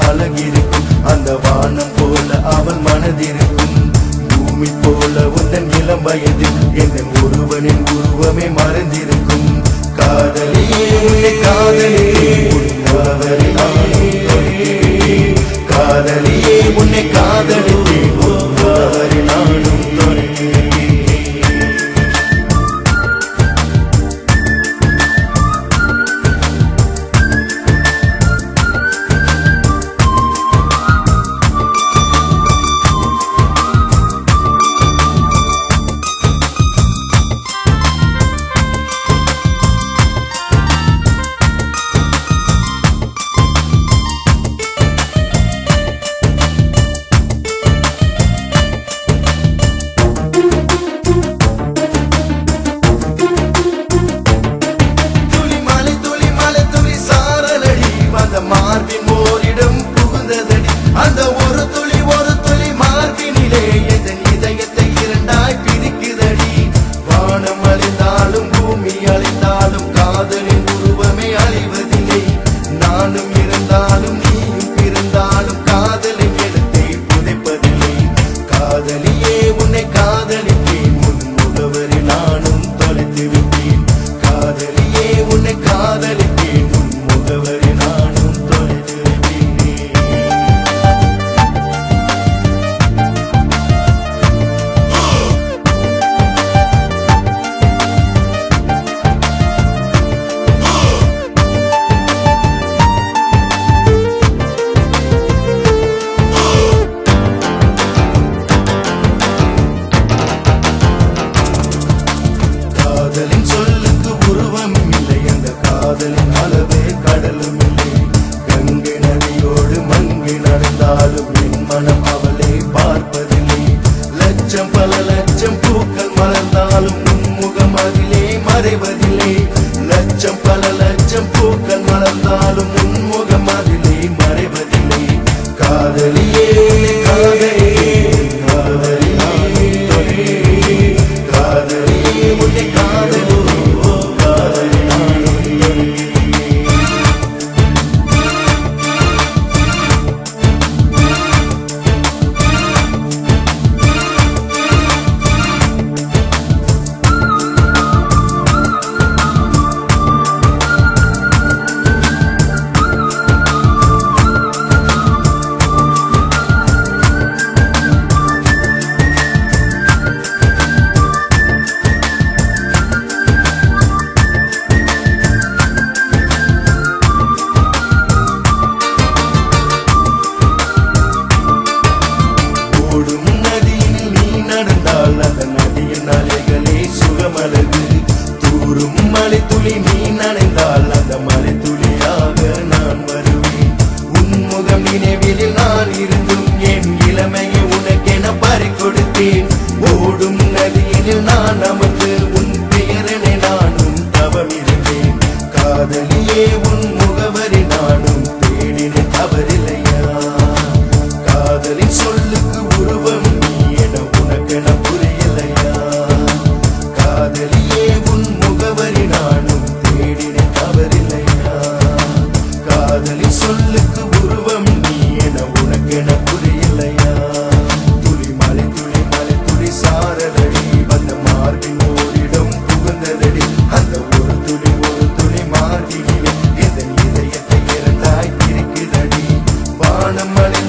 அழகிருக்கும், அந்த வானம் போல அவள் மனதிருக்கும். பூமி போல உந்தன் இளம் வயதில் என் ஒருவனின் உருவமே மறந்திருக்கும். காதலியே உன்னை காதலியே உன்னை காதலியே உன்னை காதலியே உன்னை நானும் தொலைக்கிறேன். மார்பின் ஓரிடம் புகுந்ததடி, அந்த ஒரு துளி மார்பினிலே என் இதயத்தை இரண்டாய் பிரிக்குதடி. வானம் அழிந்தாலும் பூமி அழிந்தாலும் காதலின் உருவமே அழிவதில்லை. நானும் இருந்தாலும் நீயும் பிறந்தாலும் காதலின் இடத்தை புதைப்பதில்லை. காதலியே உன்னை காதலிப்பேன், உன் முகவரில் நானும் தொலைத்திருப்பேன். காதலியே உன்னை காதலிப்பேன், உன் முகவரில் நானும் காதலின் சொல்லுக்கு உருவம் இல்லை, அந்த காதலின் அளவே கடலும் இல்லை. கங்கை நதியோடு மங்கை நடந்தாலும் என் மனம் அவளை பார்ப்பதில்லை. லட்சம் பல லட்சம் பூக்கள் மலர்ந்தாலும் உன்முகம் அதிலே மறைவதில்லை. லட்சம் பல லட்சம் பூக்கள் மலர்ந்தாலும் உன்முகம் அதிலே மறைவதில்லை. காதலியே காதலியே காதலியே உன்னை காதலோ காதலி நானும். ஓடும் நதியில் நீ நடந்தால் அந்த நதியின் அலைகளே சுகமலகு. தூரும் மலை துளி நீ நனைந்தால் அந்த மலை துளியாக நான் வருவேன். உன்முகம் நினைவில் நான் இருந்தும் என் இளமையை உனக்கென பறிகொடுத்தேன். ஓடும் நதியில் நான் அமர்ந்து உன் பெயரனை நானும் தவமிருந்தேன். காதலியே உன் முகவரி நானும் தேடின தவறில்லையா? காதலின் சொல்லுக்கு உருவம் நீ என உனக்கென புரியலையா? காதலியே உன் முகவரி நானும் தேடின தவறில்லையா? காதலின் சொல்லுக்கு உருவம் நீ என உனக்கென புரியலையா? துளி மலை துளி சாரலடி, வந்த மார்பின் ஓரிடம் புகுந்ததடி, அந்த ஒரு துளி மார்பினிலே என் இதயத்தை இரண்டாய் பிரிக்குதடி. வானம் மலை